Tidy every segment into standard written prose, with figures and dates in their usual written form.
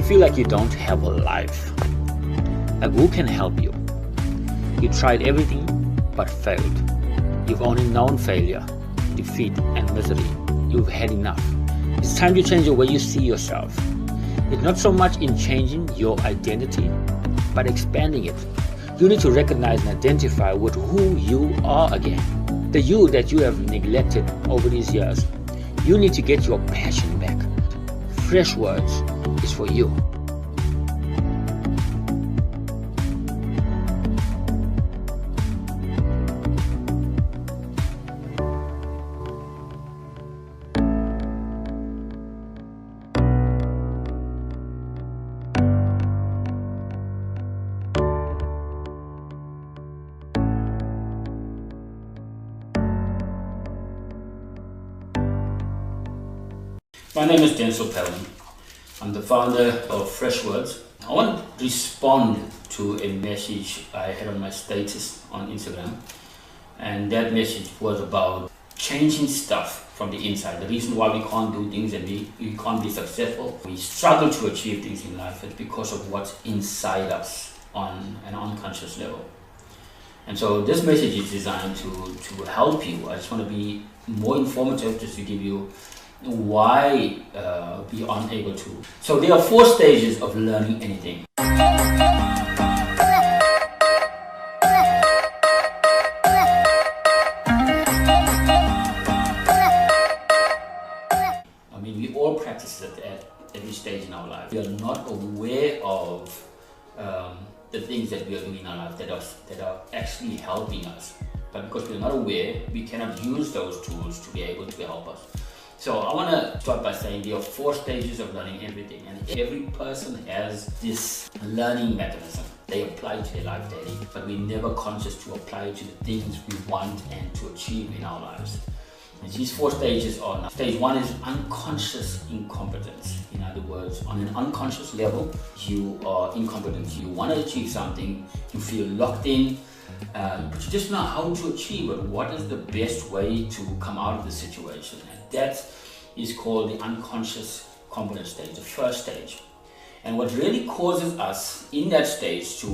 feel like you don't have a life, like who can help you? You tried everything but failed. You've only known failure, defeat and misery. You've had enough. It's time to change the way you see yourself. It's not so much in changing your identity, but expanding it. You need to recognize and identify with who you are again. The you that you have neglected over these years. You need to get your passion back. Fresh Words is for you. My name is Denzel Pelham. I'm the founder of Fresh Words. I want to respond to a message I had on my status on Instagram, and that message was about changing stuff from the inside. The reason why we can't do things and we can't be successful, we struggle to achieve things in life, is because of what's inside us on an unconscious level. And so this message is designed to help you. I just want to be more informative, just to give you why we aren't able to. So there are 4 stages of learning anything. I mean, we all practice it at every stage in our life. We are not aware of the things that we are doing in our life that are actually helping us. But because we are not aware, we cannot use those tools to be able to help us. So I want to start by saying there are 4 stages of learning everything, and every person has this learning mechanism. They apply to their life daily, but we're never conscious to apply it to the things we want and to achieve in our lives. And these 4 stages are: stage 1 is unconscious incompetence. In other words, on an unconscious level, you are incompetent. You want to achieve something, you feel locked in, but you just know how to achieve it. What is the best way to come out of the situation? And that is called the unconscious competence stage, the first stage. And what really causes us in that stage to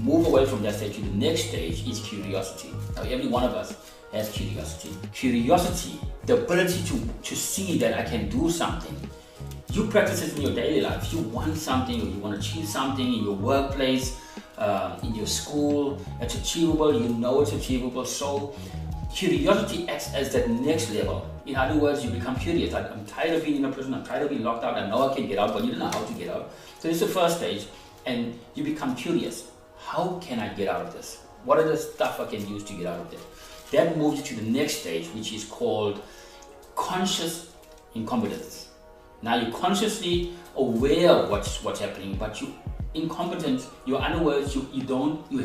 move away from that stage to the next stage is curiosity. Now, every one of us has curiosity. Curiosity, the ability to see that I can do something. You practice it in your daily life. You want something, or you want to achieve something in your workplace, in your school. It's achievable, you know it's achievable. So curiosity acts as that next level. In other words, you become curious. I'm tired of being in a prison, I'm tired of being locked out, I know I can get out, but you don't know how to get out. So this is the first stage, and you become curious. How can I get out of this? What are the stuff I can use to get out of this? That moves you to the next stage, which is called conscious incompetence. Now you're consciously aware of what's happening, but you incompetent. In other words, you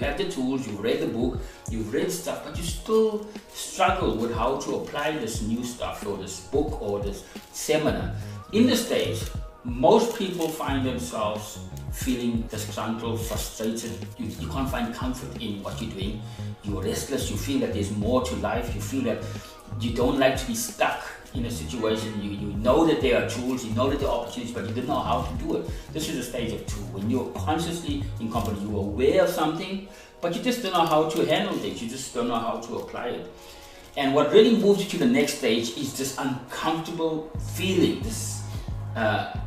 have the tools, you've read the book, you've read stuff, but you still struggle with how to apply this new stuff, or this book, or this seminar. In this stage, most people find themselves feeling disgruntled, frustrated. You can't find comfort in what you're doing. You're restless, you feel that there's more to life, you feel that you don't like to be stuck in a situation. You know that there are tools, you know that there are opportunities, but you don't know how to do it. This is a stage of 2, when you're consciously incompetent. You're aware of something, but you just don't know how to handle things. You just don't know how to apply it. And what really moves you to the next stage is this uncomfortable feeling, this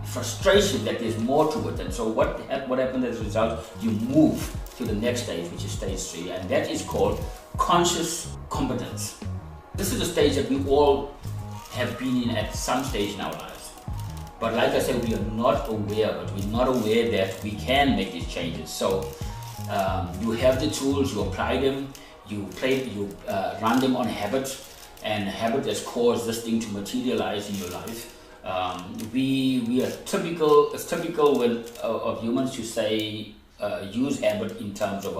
frustration that there's more to it. And so what happens as a result? You move to the next stage, which is stage 3, and that is called conscious competence. This is a stage that we all have been in at some stage in our lives. But like I said, we are not aware of it. We're not aware that we can make these changes. So you have the tools, you apply them, you run them on habit, and habit has caused this thing to materialize in your life. We are typical. It's typical of humans to say use habit in terms of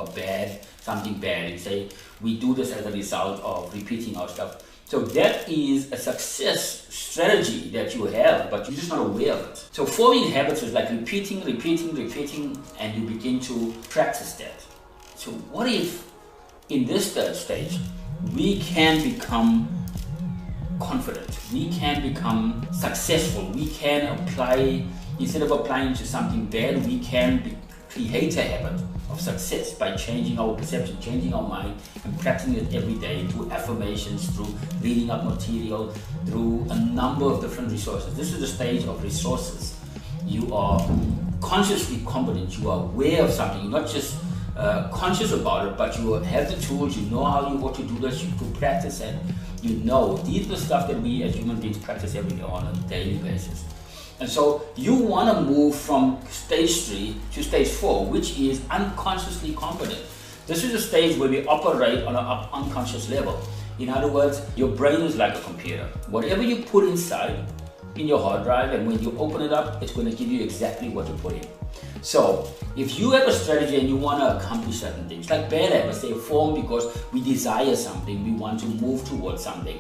something bad. You say we do this as a result of repeating our stuff. So that is a success strategy that you have, but you're just not aware of it. So forming habits is like repeating, and you begin to practice that. So what if in this third stage we can become confident. We can become successful. We can apply, instead of applying to something bad, we can create a habit of success by changing our perception, changing our mind, and practicing it every day through affirmations, through reading up material, through a number of different resources. This is the stage of resources. You are consciously competent. You are aware of something. You're not just conscious about it, but you have the tools. You know how you ought to do this. You can practice it. You know, these are the stuff that we as human beings practice every day on a daily basis. And so you want to move from stage 3 to stage 4, which is unconsciously competent. This is a stage where we operate on an unconscious level. In other words, your brain is like a computer. Whatever you put inside in your hard drive, and when you open it up, it's going to give you exactly what to put in. So if you have a strategy and you want to accomplish certain things, like bad habits, they form because we desire something, we want to move towards something.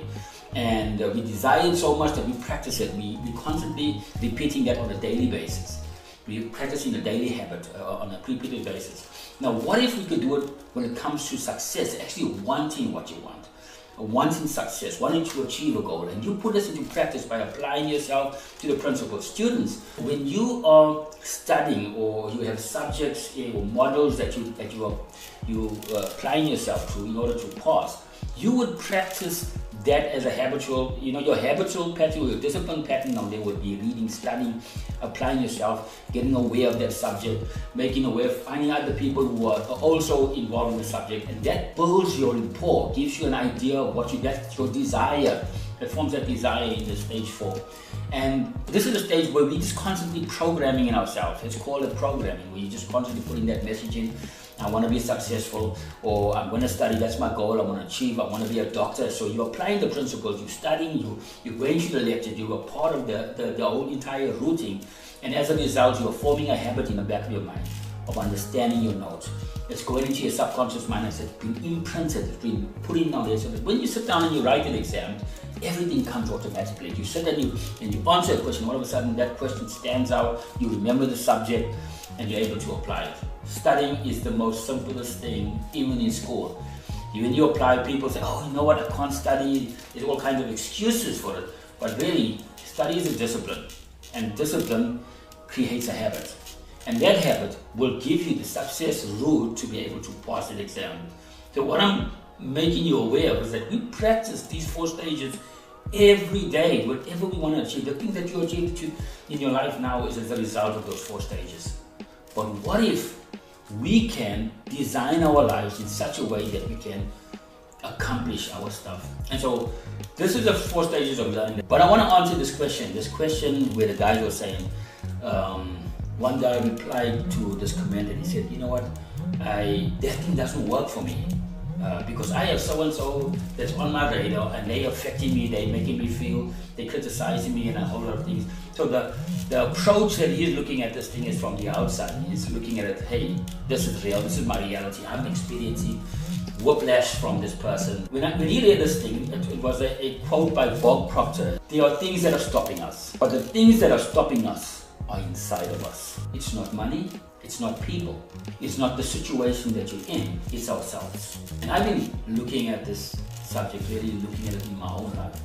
And we desire it so much that we practice it. We constantly repeating that on a daily basis. We practice in a daily habit on a repeated basis. Now, what if we could do it when it comes to success, actually wanting what you want, wanting success, wanting to achieve a goal, and you put this into practice by applying yourself to the principles. Students, when you are studying or you have subjects or models that you applying yourself to in order to pass, you would practice that as a habitual, your habitual pattern, your discipline pattern now there would be reading, studying, applying yourself, getting aware of that subject, making aware, finding out the people who are also involved in the subject, and that builds your rapport, gives you an idea of what that's your desire. It forms that desire in the stage 4. And this is a stage where we're just constantly programming in ourselves. It's called a programming, where you're just constantly putting that message in. I want to be successful, or I'm going to study, that's my goal, I want to achieve, I want to be a doctor. So you're applying the principles, you're studying, you're going to the lecture, you are part of the whole entire routine. And as a result, you're forming a habit in the back of your mind of understanding your notes. It's going into your subconscious mind, it's been imprinted, it's been put in down there, so that when you sit down and you write an exam, everything comes automatically. You sit and you answer a question, all of a sudden that question stands out, you remember the subject, and you're able to apply it. Studying is the most simplest thing, even in school. When you apply, people say, oh, you know what, I can't study. There's all kinds of excuses for it. But really, study is a discipline. And discipline creates a habit. And that habit will give you the success route to be able to pass that exam. So what I'm making you aware of is that we practice these 4 stages every day, whatever we want to achieve. The things that you achieve in your life now is as a result of those 4 stages. But what if we can design our lives in such a way that we can accomplish our stuff? And so this is the 4 stages of learning. But I want to answer this question where the guys were saying, one guy replied to this comment and he said, you know what, that thing doesn't work for me. Because I have so-and-so that's on my radar and they affecting me, they making me feel, they criticizing me and a whole lot of things. So the approach that he's looking at this thing is from the outside. He's looking at it, hey, this is real, this is my reality, I'm experiencing whiplash from this person. When he read this thing, it was a quote by Bob Proctor. There are things that are stopping us, but the things that are stopping us are inside of us. It's not money, it's not people, it's not the situation that you're in, it's ourselves. And I've been looking at this subject, really looking at it in my own life.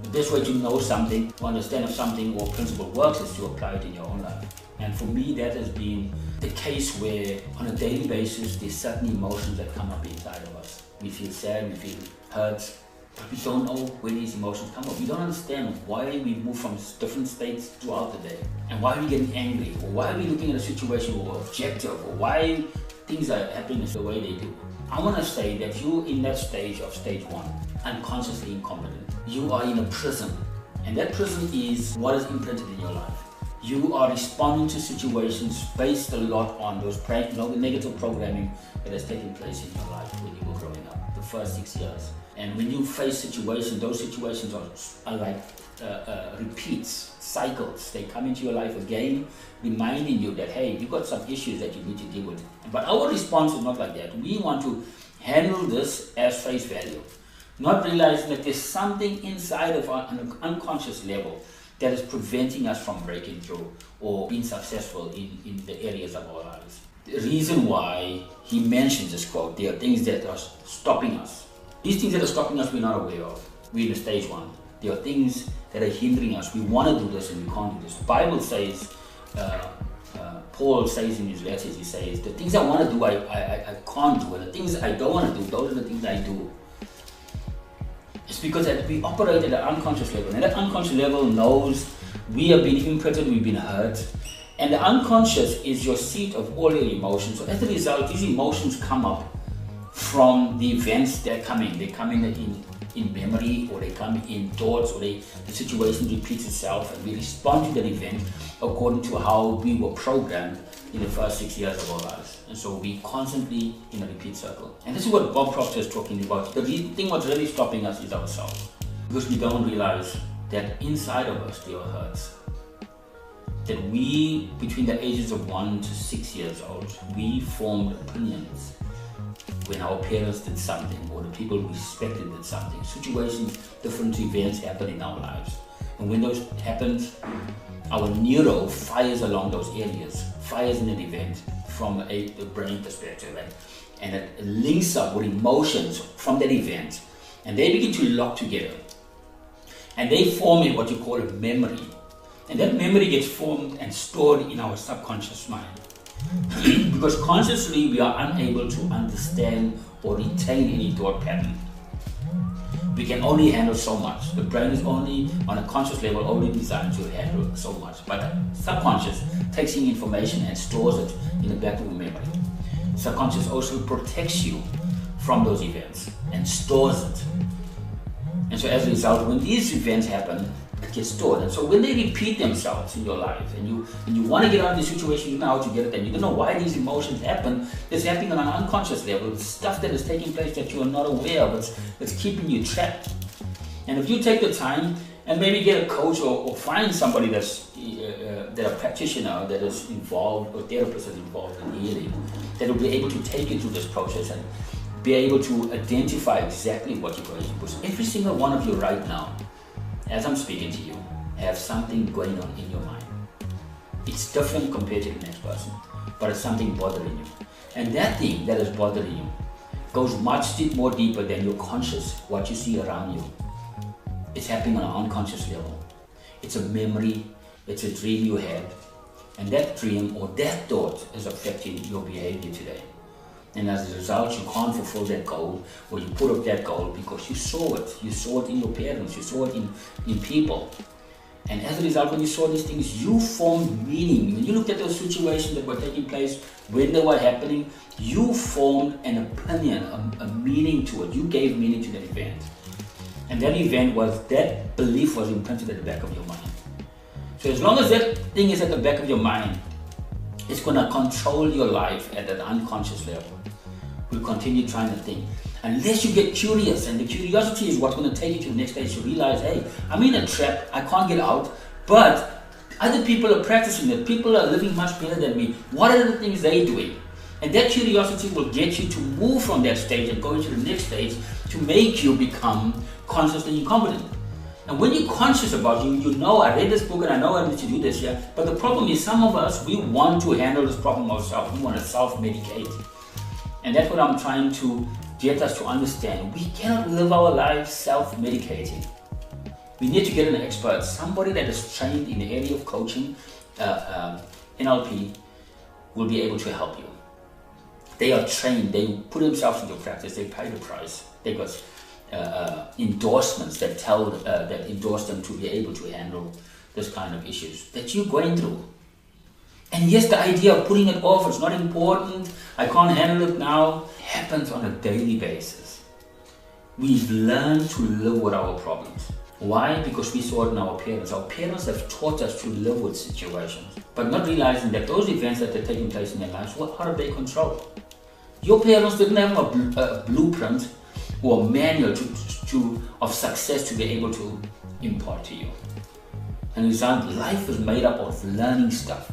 The best way to know something, to understand if something or principle works, is to apply it in your own life. And for me, that has been the case where on a daily basis, there's certain emotions that come up inside of us. We feel sad, we feel hurt, but we don't know where these emotions come up. We don't understand why we move from different states throughout the day, and why we're getting angry, or why we're looking at a situation or objective, or why things are happening the way they do. I want to say that you're in that stage of stage 1, unconsciously incompetent. You are in a prison, and that prison is what is imprinted in your life. You are responding to situations based a lot on those negative programming that has taken place in your life when you were growing up, the first 6 years. And when you face situations, those situations are like repeats, cycles. They come into your life again, reminding you that, hey, you've got some issues that you need to deal with. But our response is not like that. We want to handle this as face value, not realizing that there's something inside of our unconscious level that is preventing us from breaking through or being successful in the areas of our lives. The reason why he mentions this quote, there are things that are stopping us. These things that are stopping us, we're not aware of. We're in stage 1. There are things that are hindering us. We want to do this and we can't do this. The Bible says, Paul says in his letters, he says, the things I want to do, I can't do. And the things I don't want to do, those are the things I do. It's because that we operate at an unconscious level. And that unconscious level knows we have been imprinted, we've been hurt. And the unconscious is your seat of all your emotions. So as a result, these emotions come up from the events that are coming. They come in memory, or they come in thoughts, or the situation repeats itself, and we respond to that event according to how we were programmed in the first 6 years of our lives. And so we constantly in a repeat circle. And this is what Bob Proctor is talking about. The thing what's really stopping us is ourselves. Because we don't realize that inside of us there are hurts. That we, between the ages of 1 to 6 years old, we formed opinions when our parents did something, or the people we respected did something. Situations, different events happen in our lives. And when those happen, our neuro fires along those areas, fires in an event from a brain perspective, and it links up with emotions from that event, and they begin to lock together. And they form what you call a memory. And that memory gets formed and stored in our subconscious mind. Because consciously we are unable to understand or retain any thought pattern. We can only handle so much. The brain is only, on a conscious level, only designed to handle so much. But the subconscious takes in information and stores it in the back of the memory. Subconscious also protects you from those events and stores it. And so as a result, when these events happen, it gets stored. And so when they repeat themselves in your life, and you want to get out of the situation, you know how to get it, and you don't know why these emotions happen. It's happening on an unconscious level. It's stuff that is taking place that you are not aware of. It's keeping you trapped. And if you take the time and maybe get a coach, or find somebody that's a practitioner that is involved, or therapist that's involved in healing, that will be able to take you through this process and be able to identify exactly what you're going through. Because every single one of you right now, as I'm speaking to you, have something going on in your mind. It's different compared to the next person, but it's something bothering you. And that thing that is bothering you goes much more deeper than your conscious, what you see around you. It's happening on an unconscious level. It's a memory, it's a dream you had, and that dream or that thought is affecting your behavior today. And as a result, you can't fulfill that goal, or you put up that goal because you saw it. You saw it in your parents, you saw it in people. And as a result, when you saw these things, you formed meaning. When you looked at those situations that were taking place, when they were happening, you formed an opinion, a meaning to it. You gave meaning to that event. And that event that belief was imprinted at the back of your mind. So as long as that thing is at the back of your mind, it's going to control your life at an unconscious level. We'll continue trying to think. Unless you get curious, and the curiosity is what's going to take you to the next stage. You realize, hey, I'm in a trap, I can't get out, but other people are practicing it. People are living much better than me. What are the things they're doing? And that curiosity will get you to move from that stage and go into the next stage to make you become consciously incompetent. And when you're conscious about you know, I read this book and I know I need to do this, yeah. But the problem is, some of us, we want to handle this problem ourselves. We want to self-medicate. And that's what I'm trying to get us to understand. We cannot live our lives self-medicating. We need to get an expert, somebody that is trained in the area of coaching, NLP, will be able to help you. They are trained, they put themselves into practice, they pay the price. They got endorsements that endorse them to be able to handle this kind of issues that you're going through. And yes, the idea of putting it off, it's not important, I can't handle it now, happens on a daily basis. We've learned to live with our problems. Why? Because we saw it in our parents. Our parents have taught us to live with situations, but not realizing that those events that are taking place in their lives were out of their control. Your parents didn't have a blueprint or a manual of success to be able to impart to you. And life is made up of learning stuff.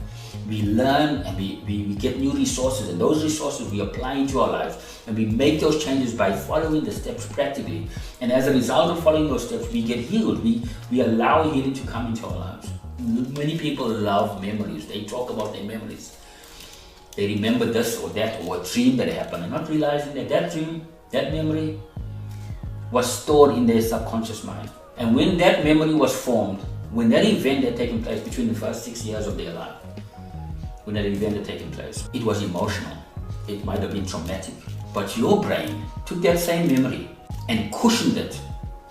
We learn and we get new resources, and those resources we apply into our lives, and we make those changes by following the steps practically. And as a result of following those steps, we get healed. We allow healing to come into our lives. Many people love memories. They talk about their memories. They remember this or that, or a dream that happened, and not realizing that that dream, that memory, was stored in their subconscious mind. And when that memory was formed, when that event had taken place between the first 6 years of their life, when that event had taken place, it was emotional. It might have been traumatic. But your brain took that same memory and cushioned it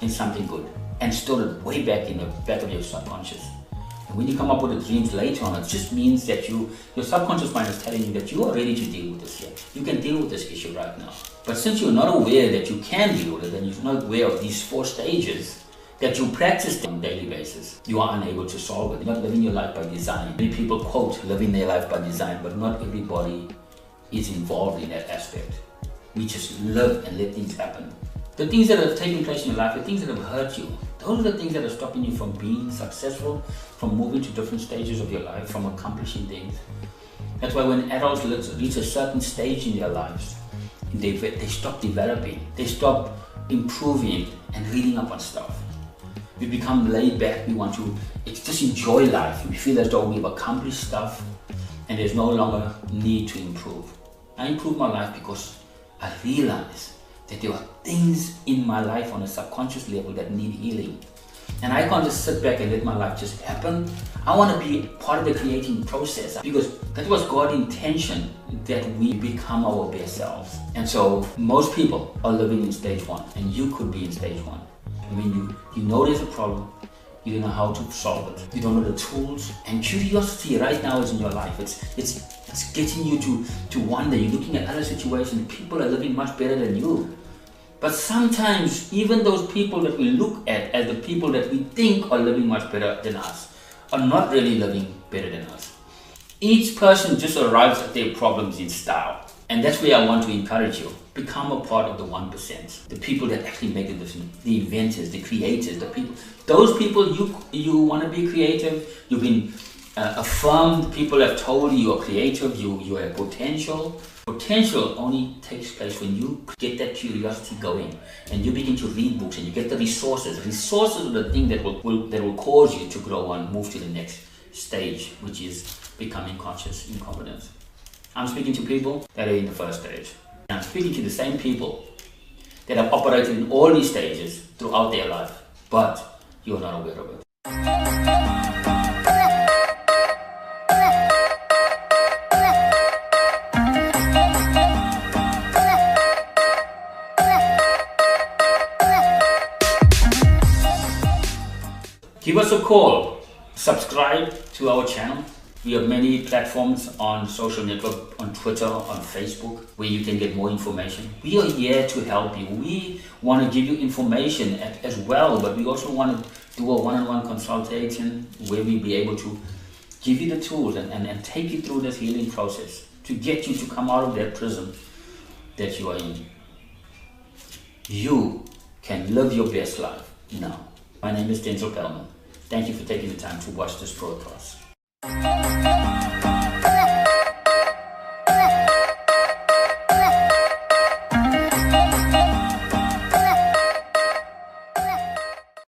in something good and stored it way back in the back of your subconscious. And when you come up with the dreams later on, it just means that your subconscious mind is telling you that you are ready to deal with this here. You can deal with this issue right now. But since you're not aware that you can deal with it, and you're not aware of these 4 stages that you practice on a daily basis, you are unable to solve it. You're not living your life by design. Many people quote living their life by design, but not everybody is involved in that aspect. We just live and let things happen. The things that have taken place in your life, the things that have hurt you, those are the things that are stopping you from being successful, from moving to different stages of your life, from accomplishing things. That's why when adults reach a certain stage in their lives, they stop developing, they stop improving and reading up on stuff. We become laid back, we want to just enjoy life. We feel as though we've accomplished stuff and there's no longer need to improve. I improved my life because I realized that there were things in my life on a subconscious level that need healing. And I can't just sit back and let my life just happen. I want to be part of the creating process, because that was God's intention, that we become our best selves. And so most people are living in stage 1, and you could be in stage 1. I mean, you know there's a problem, you don't know how to solve it, you don't know the tools, and curiosity right now is in your life. It's getting you to wonder. You're looking at other situations, people are living much better than you. But sometimes even those people that we look at as the people that we think are living much better than us are not really living better than us. Each person just arrives at their problems in style. And that's where I want to encourage you. Become a part of the 1%. The people that actually make a difference. The inventors, the creators, the people. Those people, you want to be creative. You've been affirmed. People have told you you're creative. You have potential. Potential only takes place when you get that curiosity going and you begin to read books and you get the resources. Resources are the thing that will cause you to grow and move to the next stage, which is becoming conscious in confidence. I'm speaking to people that are in the first stage. And I'm speaking to the same people that have operated in all these stages throughout their life, but you're not aware of it. Give us a call, subscribe to our channel. We have many platforms on social network, on Twitter, on Facebook, where you can get more information. We are here to help you. We want to give you information as well, but we also want to do a one-on-one consultation where we'll be able to give you the tools and take you through this healing process to get you to come out of that prison that you are in. You can live your best life now. My name is Denzel Pellman. Thank you for taking the time to watch this broadcast.